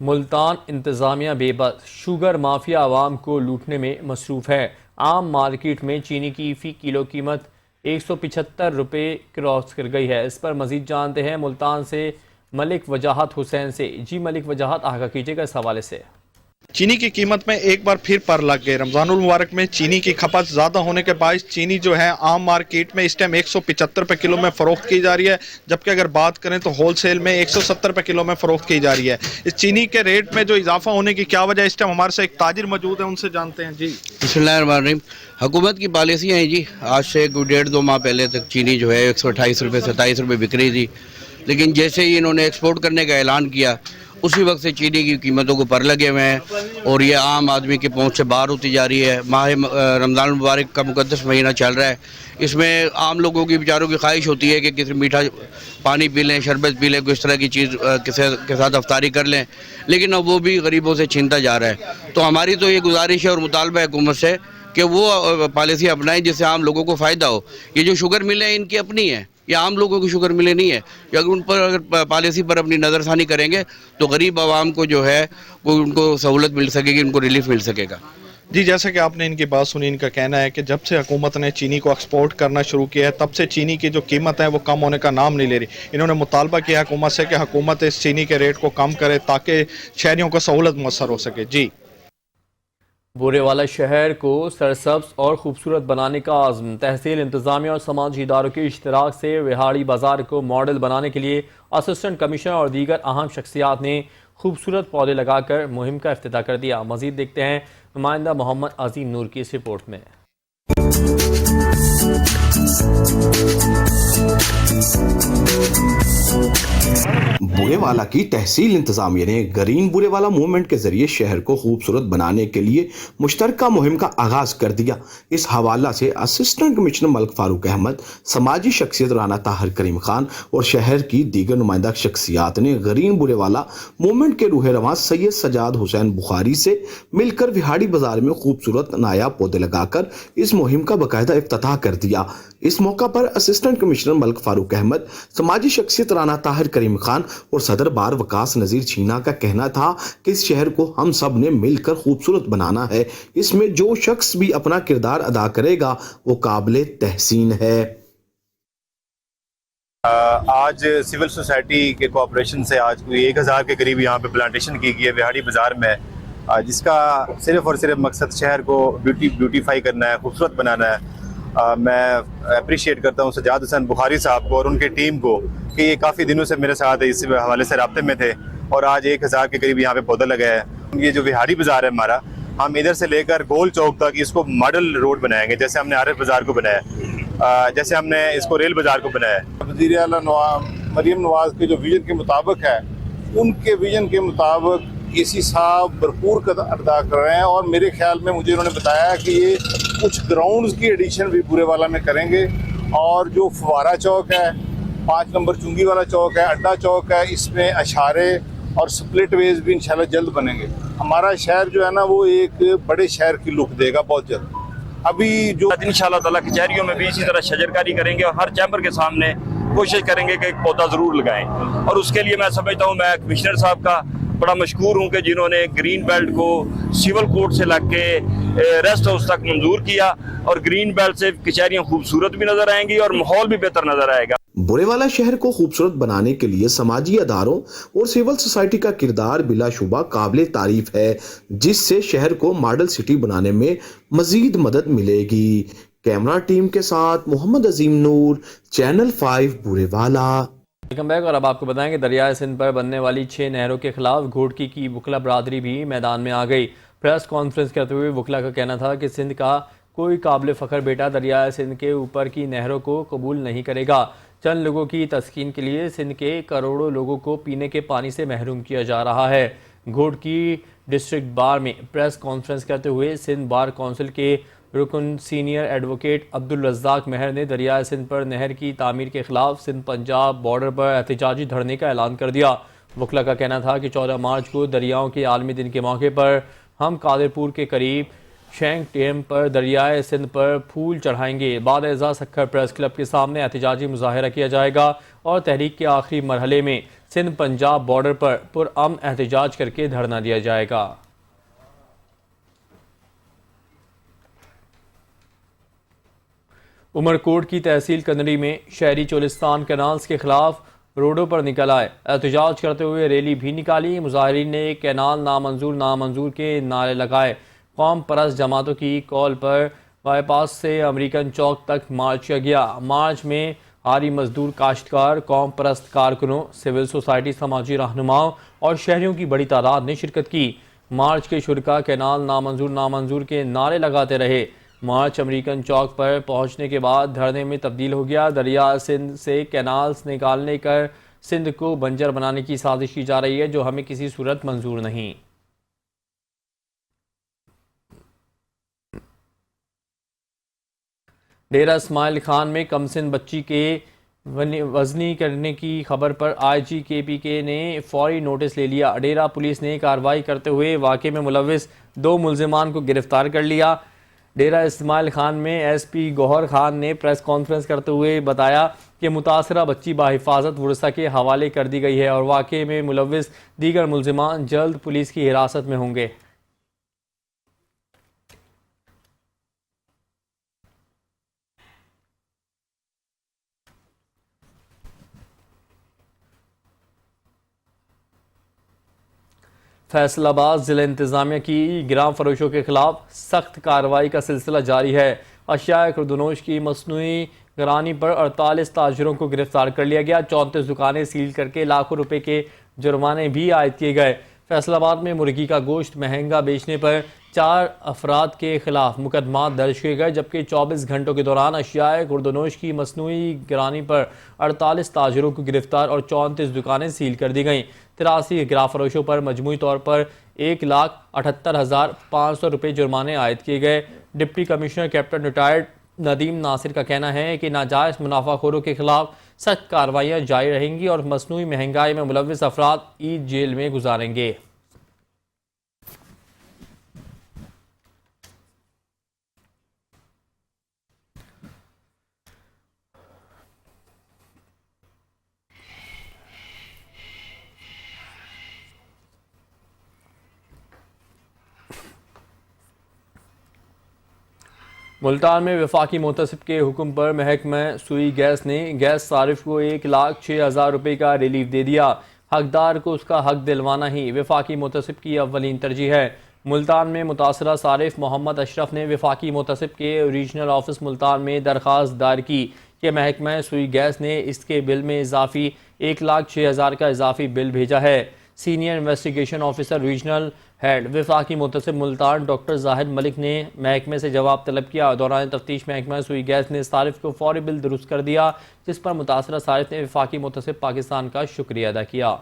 ملتان انتظامیہ بے بس، شوگر مافیا عوام کو لوٹنے میں مصروف ہے۔ عام مارکیٹ میں چینی کی فی کلو قیمت 175 रुपये क्रॉस कर गई है। इस पर मजीद जानते हैं मुल्तान से मलिक वजाहत हुसैन से। जी मलिक वजाहत, आगाह कीजिएगा इस हवाले से। चीनी की कीमत में एक बार फिर पर लग गए। रमजानुल मुबारक में चीनी की खपत ज़्यादा होने के बायस चीनी जो है आम मार्केट में इस टाइम 175 रुपये किलो में फ़रोख्त की जा रही है, जबकि अगर बात करें तो होलसेल में 170 रुपये किलो में फ़रोख्त की जा रही है। इस चीनी के रेट में जो इजाफा होने की क्या वजह है, इस टाइम हमारे से एक ताजिर मौजूद है, उनसे जानते हैं। जी बिस्मिल्लाहिर्रहमानिर्रहीम। हुकूमत की पॉलिसियाँ हैं जी। आज से 1.5-2 माह पहले तक चीनी जो है 128 रुपये 27 रुपये बिक रही थी, लेकिन जैसे ही इन्होंने एक्सपोर्ट करने का ऐलान किया उसी वक्त से चीनी की कीमतों को पर लगे हुए हैं और ये आम आदमी की पहुंच से बाहर होती जा रही है। माह रमज़ान मुबारक का मुक़द्दस महीना चल रहा है, इसमें आम लोगों की बेचारों की ख्वाहिश होती है कि किसी मीठा पानी पी लें, शरबत पी लें, कोई इस तरह की चीज़ के साथ अफ्तारी कर लें, लेकिन अब वो भी गरीबों से छीनता जा रहा है। तो हमारी तो ये गुजारिश है और मुतालबा है हुकूमत से कि वो पॉलिसी अपनाएं जिससे आम लोगों को फ़ायदा हो। ये जो शुगर मिलें इनकी अपनी है, ये आम लोगों की शुगर मिले नहीं है। अगर उन पर अगर पॉलिसी पर अपनी नज़रसानी करेंगे तो गरीब आवाम को जो है वो उनको सहूलत मिल सकेगी, उनको रिलीफ मिल सकेगा। जी, जैसे कि आपने इनकी बात सुनी, इनका कहना है कि जब से हुकूमत ने चीनी को एक्सपोर्ट करना शुरू किया है तब से चीनी की जो कीमत है वो कम होने का नाम नहीं ले रही। इन्होंने मुतालबा किया हुकूमत से कि हुकूमत इस चीनी के रेट को कम करे ताकि शहरियों को सहूलत मुयसर हो सके। जी, बूरेवाला शहर को सरसब्ज और खूबसूरत बनाने का आज़म। तहसील इंतज़ामिया और समाजी इदारों के इश्तराक से विहाड़ी बाजार को मॉडल बनाने के लिए असिस्टेंट कमिश्नर और दीगर अहम शख्सियात ने खूबसूरत पौधे लगाकर मुहिम का इफ्तिताह कर दिया। मज़ीद देखते हैं नुमाइंदा मोहम्मद अजीम नूर की इस रिपोर्ट में। बूरेवाला की तहसील इंतजामिया ने ग्रीन बूरेवाला मूवमेंट के जरिए शहर को खूबसूरत बनाने के लिए मुश्तरका मुहिम का आगाज कर दिया। इस हवाला से असिस्टेंट कमिश्नर मलिक फारूक अहमद, समाजी शख्सियत राना ताहिर करीम खान और शहर की दीगर नुमाइंदा शख्सियात ने ग्रीन बूरेवाला मूवमेंट के रूह रवां सैयद सजाद हुसैन बुखारी से मिलकर विहाड़ी बाजार में खूबसूरत नायाब पौधे लगाकर इस मुहिम का बाकायदा इफ्तिताह कर दिया। इस मौका पर असिस्टेंट कमिश्नर मलिक फारूक अहमद, समाजी शख्सियत राना ताहिर करीम खान और सदर बार वकास नज़ीर छीना का कहना था कि इस शहर को हम सब ने मिलकर खूबसूरत बनाना है। इसमें जो शख्स भी अपना किरदार अदा करेगा वो काबिल तहसीन है। आज सिविल सोसाइटी के कोऑपरेशन से आज कोई 1000 के करीब यहाँ पे प्लांटेशन की गई है विहाड़ी बाजार में, जिसका सिर्फ और सिर्फ मकसद शहर को ब्यूटीफाई करना है, खूबसूरत बनाना है। मैं अप्रिशिएट करता हूँ सजाद हुसैन बुखारी साहब को और उनकी टीम को कि ये काफ़ी दिनों से मेरे साथ इस हवाले से राब्ते में थे और आज 1000 के करीब यहाँ पे पौधा लगा है। ये जो विहाड़ी बाजार है हमारा, हम इधर से लेकर गोल चौक तक इसको मॉडल रोड बनाएंगे, जैसे हमने आरएफ बाजार को बनाया, जैसे हमने इसको रेल बाजार को बनाया। वज़ीर आला मरियम नवाज के जो विजन के मुताबिक है, उनके विजन के मुताबिक इसी साहब भरपूर अदा कर रहे हैं और मेरे ख्याल में मुझे उन्होंने बताया कि ये कुछ ग्राउंड्स की एडिशन भी बूरेवाला में करेंगे और जो फवारा चौक है, 5 नंबर चुंगी वाला चौक है, अड्डा चौक है, इसमें अशारे और स्प्लिट वेज भी इंशाल्लाह जल्द बनेंगे। हमारा शहर जो है ना वो एक बड़े शहर की लुक देगा बहुत जल्द। अभी जो इंशाल्लाह ताला कचहरियों में भी इसी तरह शजरकारी करेंगे और हर चैम्बर के सामने कोशिश करेंगे कि एक पौधा ज़रूर लगाएं और उसके लिए मैं समझता हूँ मैं कमिश्नर साहब का बड़ा मशकूर हूँ कि जिन्होंने ग्रीन बेल्ट को सिविल कोर्ट से लग के रेस्ट हाउस तक मंजूर किया और ग्रीन बेल्ट से कचहरियाँ खूबसूरत भी नजर आएंगी और माहौल भी बेहतर नजर आएगा। बूरेवाला शहर को खूबसूरत बनाने के लिए समाजी अदारों और सिविल सोसाइटी का किरदार बिलाशुबा काबिल तारीफ है, जिससे शहर को मॉडल सिटी बनाने में मजीद मदद मिलेगी। कैमरा टीम के साथ Mohammad Azeem Noor, channel 5 Burewala. Welcome back. और अब आपको बताएं कि दरियाए सिंध पर बनने वाली 6 नहरों के खिलाफ घोटकी की वकला बरादरी भी मैदान में आ गई। प्रेस कॉन्फ्रेंस करते हुए वकला का कहना था कि सिंध का कोई काबिल फ़ख्र बेटा दरियाए सिंध के ऊपर की नहरों को कबूल नहीं करेगा। चंद लोगों की तस्कीन के लिए सिंध के करोड़ों लोगों को पीने के पानी से महरूम किया जा रहा है। घोटकी डिस्ट्रिक्ट बार में प्रेस कॉन्फ्रेंस करते हुए सिंध बार कौंसिल के रुकन सीनियर एडवोकेट अब्दुल रज़्ज़ाक महर ने दरियाए सिंध पर नहर की तामीर के खिलाफ सिंध पंजाब बॉर्डर पर एहतजाजी धरने का ऐलान कर दिया। वकला का कहना था कि 14 मार्च को दरियाओं के आलमी दिन के मौके पर हम कादिरपुर के करीब शैंक डैम पर दरियाए सिंध पर फूल चढ़ाएंगे। बाद एज़ा सखर प्रेस क्लब के सामने एहतजाजी मुजाहरा किया जाएगा और तहरीक के आखिरी मरहले में सिंध पंजाब बॉर्डर पर पुरअमन एहतजाज करके धरना दिया जाएगा। उमरकोट की तहसील कंदड़ी में शहरी चोलिस्तान कैनाल्स के खिलाफ रोडों पर निकल आए। एहतजाज करते हुए रैली भी निकाली। मुजाहिरीन ने कैनाल नामंजूर के नारे लगाए। कौम परस्त जमातों की कॉल पर बाईपास से अमेरिकन चौक तक मार्च किया गया। मार्च में आरी मजदूर, काश्तकार, कौम परस्त कारकुनों, सिविल सोसाइटी, समाजी रहनुमाओं और शहरियों की बड़ी तादाद ने शिरकत की। मार्च के शुरका कैनाल नामंजूर के नारे लगाते रहे। मार्च अमेरिकन चौक पर पहुंचने के बाद धरने में तब्दील हो गया। दरिया सिंध से कैनाल्स निकालने कर सिंध को बंजर बनाने की साजिश की जा रही है, जो हमें किसी सूरत मंजूर नहीं। डेरा इस्माइल खान में कमसिन बच्ची के वजनी करने की खबर पर IG KPK ने फौरी नोटिस ले लिया। डेरा पुलिस ने कार्रवाई करते हुए वाक़े में मुलव्विस 2 मुल्ज़िमान को गिरफ्तार कर लिया। डेरा इस्माइल खान में SP गौहर खान ने प्रेस कॉन्फ्रेंस करते हुए बताया कि मुतासरा बच्ची बाहिफाजत वुरसा के हवाले कर दी गई है और वाक़े में मुलव्विस दीगर मुल्ज़िमान जल्द पुलिस की हिरासत में होंगे। फैसलाबाद ज़िला इंतज़ामिया की गिराम फरोशों के खिलाफ सख्त कार्रवाई का सिलसिला जारी है। अशिया खुर्दनोश की मसनूई गिरानी पर 48 ताजरों को गिरफ्तार कर लिया गया। 34 दुकानें सील करके लाखों रुपए के जुर्माने भी आयद किए गए। फैसलाबाद में मुर्गी का गोश्त महंगा बेचने पर 4 अफराद के खिलाफ मुकदमा दर्ज किए गए, जबकि 24 घंटों के दौरान अशिया खुर्दनोश की मसनूई गिरानी पर 48 ताजरों को गिरफ्तार और 34 दुकानें सील कर दी गईं। 83 गिरा फरोशों पर मजमूई तौर पर 1,78,500 रुपये जुर्माने आयद किए गए। Deputy commissioner captain retired Nadeem Nasir का कहना है कि नाजायज़ मुनाफाखोरों के खिलाफ सख्त कार्रवाइयाँ जारी रहेंगी और मसनूई महंगाई में मुलव्विस अफराद ईद जेल में गुजारेंगे। मुल्तान में वफाकी मुतसिब के हुक्म पर महकमा सुई गैस ने गैस सारिफ को 1,06,000 रुपये का रिलीफ दे दिया। हकदार को उसका हक दिलवाना ही वफाकी मुतसिब की अव्वलीन तरजीह है। मुल्तान में मुतासरा सारिफ मोहम्मद अशरफ ने वफाकी मुतसिब के रीजनल ऑफिस मुल्तान में दरख्वास्त दायर की कि महकमा सुई गैस ने इसके बिल में इजाफी 1,06,000 का इजाफी बिल भेजा है। Senior investigation officer regional head वफाकी मुतसिब मुल्तान डॉक्टर जाहिद मलिक ने महकमे से जवाब तलब किया। दौरान तफ्तीश महकमा सुई गैस ने सारिफ को फौरी बिल दुरुस्त कर दिया, जिस पर मुतासरा सारिफ ने वफाकी मुतसिब पाकिस्तान का शुक्रिया अदा किया।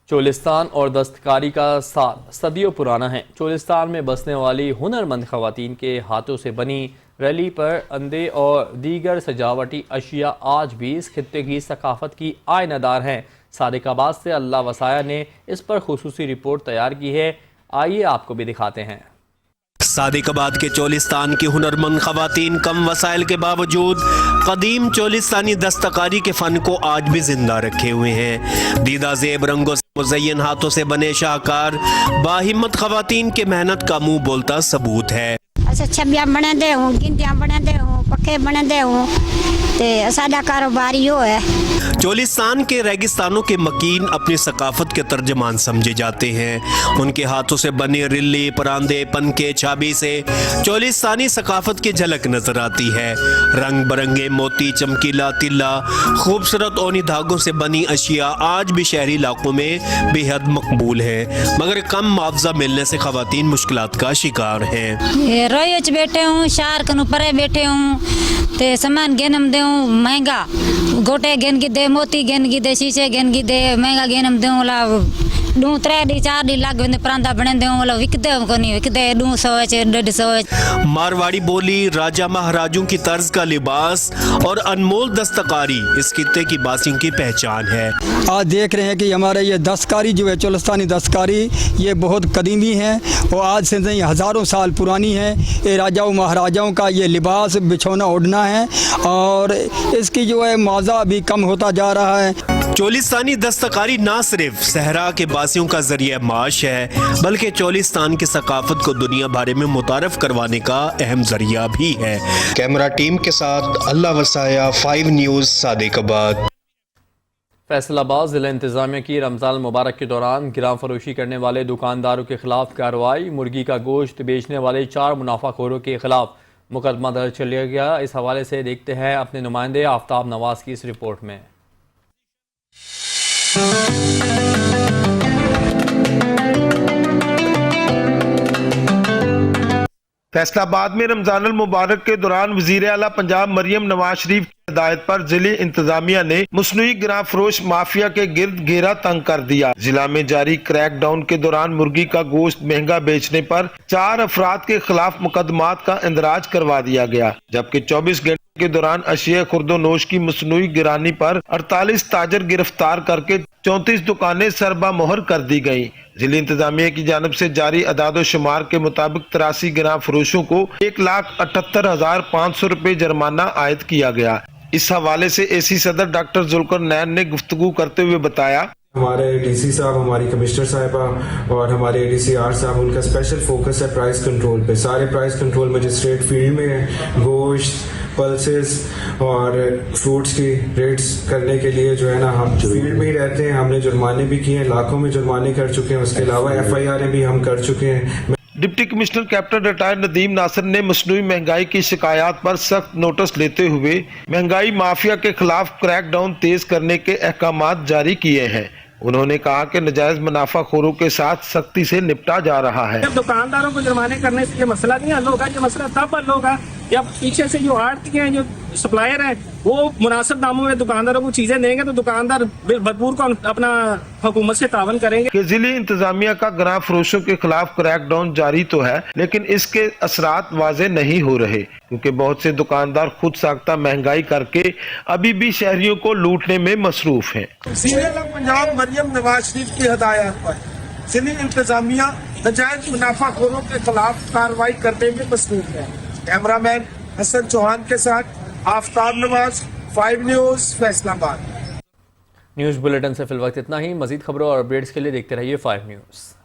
चोलिस्तान और दस्तकारी का साथ सदियों पुराना है। चोलिस्तान में बसने वाली हुनरमंद खवातीन के हाथों से बनी रैली पर अंडे और दीगर सजावटी अशिया आज भी इस खित्ते की सकाफत की आयनादार हैं। सादिकाबाद से अल्लाह वसाया ने इस पर खुसूसी रिपोर्ट तैयार की है, आइए आपको भी दिखाते हैं। सादिकाबाद के चोलिस्तान की हुनरमंद खवातीन कम वसाइल के बावजूद कदीम चोलिस्तानी दस्तकारी के फन को आज भी जिंदा रखे हुए हैं। दीदा जेब रंगों से मुज़य्यन हाथों से बने शाहकार बाहिम्मत खवातीन के मेहनत का मुंह बोलता सबूत है। अच्छा छबियां बने दे हूँ, गिनतियां बने दे हूँ, पक्के बने दे हूँ, ते सादा कारोबार यो है। चोलिस्तान के रेगिस्तानों के मकीन अपनी सकाफत के तर्जमान समझे जाते हैं। उनके हाथों से बने रिल्ले, परांदे, पनके, चाबी से चोलिस्तानी सकाफत की झलक नजर आती है। रंग बरंगे मोती, चमकीला तिल्ला, खूबसूरत ओनी धागों से बनी अशिया आज भी शहरी इलाकों में बेहद मकबूल है, मगर कम मुआवजा मिलने से खवातीन मुश्किलात का शिकार हैं। रोज बैठे हूँ, शार कनु परे बैठे हूँ, ते सामान गेनम दे महंगा, गोटे गेन की दे, मोती गेन की दे, शीशे गेन की दे, महंगा गेनम दे, ला 2-3 डी 4 डी लाग वेंदे परांदा बने दे, ला विकदे कोनी, विकदे 200 150। मारवाड़ी बोली, राजा महाराजों की तर्ज का लिबास और अनमोल दस्तकारी इस खित्ते की बासियों की पहचान है। आज देख रहे हैं कि हमारे ये दस्तकारी जो है चोलिस्तानी दस्तकारी ये बहुत कदीमी है और आज से नहीं हज़ारों साल पुरानी है। ये राजाओं महाराजाओं का ये लिबास बिछौना ओढ़ना है और इसकी जो है मुआवजा भी कम होता जा रहा है। چولستانی دستکاری نہ صرف صحرا کے باسیوں کا ذریعہ معاش ہے بلکہ چولستان کی ثقافت کو دنیا بھر میں متعارف کروانے کا اہم ذریعہ بھی ہے۔ کیمرہ ٹیم کے ساتھ اللہ وسایہ، 5 نیوز، صادق آباد۔ فیصل آباد ضلع انتظامیہ کی رمضان المبارک کے دوران گرام فروشی کرنے والے دکانداروں کے خلاف کارروائی۔ مرغی کا گوشت بیچنے والے 4 منافع خوروں کے خلاف مقدمہ درج کر لیا گیا۔ اس حوالے سے دیکھتے ہیں اپنے نمائندے آفتاب نواز کی اس رپورٹ میں۔ فیصل آباد میں رمضان المبارک کے دوران وزیر اعلیٰ پنجاب مریم نواز شریف کی ہدایت پر ضلع انتظامیہ نے مصنوعی گرام فروش مافیا کے گرد گھیرا تنگ کر دیا۔ ضلع میں جاری کریک ڈاؤن کے دوران مرغی کا گوشت مہنگا بیچنے پر 4 افراد کے خلاف مقدمات کا اندراج کروا دیا گیا، جبکہ 24 گھنٹے کے دوران اشیاء خورد و نوش کی مصنوعی گرانی پر 48 تاجر گرفتار کر کے 34 دکانیں سربا مہر کر دی گئیں۔ ضلع انتظامیہ کی جانب سے جاری اعداد و شمار کے مطابق 83 گرام فروشوں کو 1,78,500 روپے جرمانہ عائد کیا گیا۔ اس حوالے سے اے سی صدر ڈاکٹر ذوالفقار نین نے گفتگو کرتے ہوئے بتایا، ہمارے ڈی سی صاحب، ہماری کمشنر صاحبہ اور ہمارے اے ڈی سی آر صاحب، ان کا اسپیشل فوکس ہے پرائز کنٹرول پہ۔ سارے پرائز کنٹرول مجسٹریٹ فیلڈ میں ہیں، گوشت، پلسز اور فروٹس کی ریٹس کرنے کے لیے جو ہے نا ہم فیلڈ میں ہی رہتے ہیں۔ ہم نے جرمانے بھی کیے ہیں، لاکھوں میں جرمانے کر چکے ہیں، اس کے علاوہ FIR بھی ہم کر چکے ہیں۔ Deputy commissioner captain retired Nadeem Nasir نے مصنوعی مہنگائی کی شکایات پر سخت نوٹس لیتے ہوئے مہنگائی مافیا کے خلاف کریک ڈاؤن تیز کرنے کے احکامات جاری کیے ہیں۔ انہوں نے کہا کہ ناجائز منافع خوروں کے ساتھ سختی سے نپٹا جا رہا ہے۔ دکانداروں کو جرمانے کرنے سے یہ مسئلہ نہیں حل ہوگا، یہ مسئلہ تب حل ہوگا جب پیچھے سے جو آڑتی ہیں، جو سپلائر ہیں، وہ مناسب داموں میں دکانداروں کو چیزیں دیں گے تو دکاندار بھرپور کو اپنا حکومت سے تعاون کریں گے۔ کہ ضلع انتظامیہ کا گرام فروشوں کے خلاف کریک ڈاؤن جاری تو ہے، لیکن اس کے اثرات واضح نہیں ہو رہے، کیونکہ بہت سے دکاندار خود ساختہ مہنگائی کر کے ابھی بھی شہریوں کو لوٹنے میں مصروف ہیں۔ وزیر اعلیٰ پنجاب مریم نواز شریف کی ہدایت پر ضلع انتظامیہ ناجائز منافع خوروں کے خلاف کارروائی کرنے میں مصروف ہے۔ کیمرہ مین حسن چوہان کے ساتھ آفتاب نواز، 5 نیوز، فیصل آباد۔ نیوز بلیٹن سے فی الوقت اتنا ہی۔ مزید خبروں اور اپڈیٹس کے لیے دیکھتے رہیے 5 نیوز۔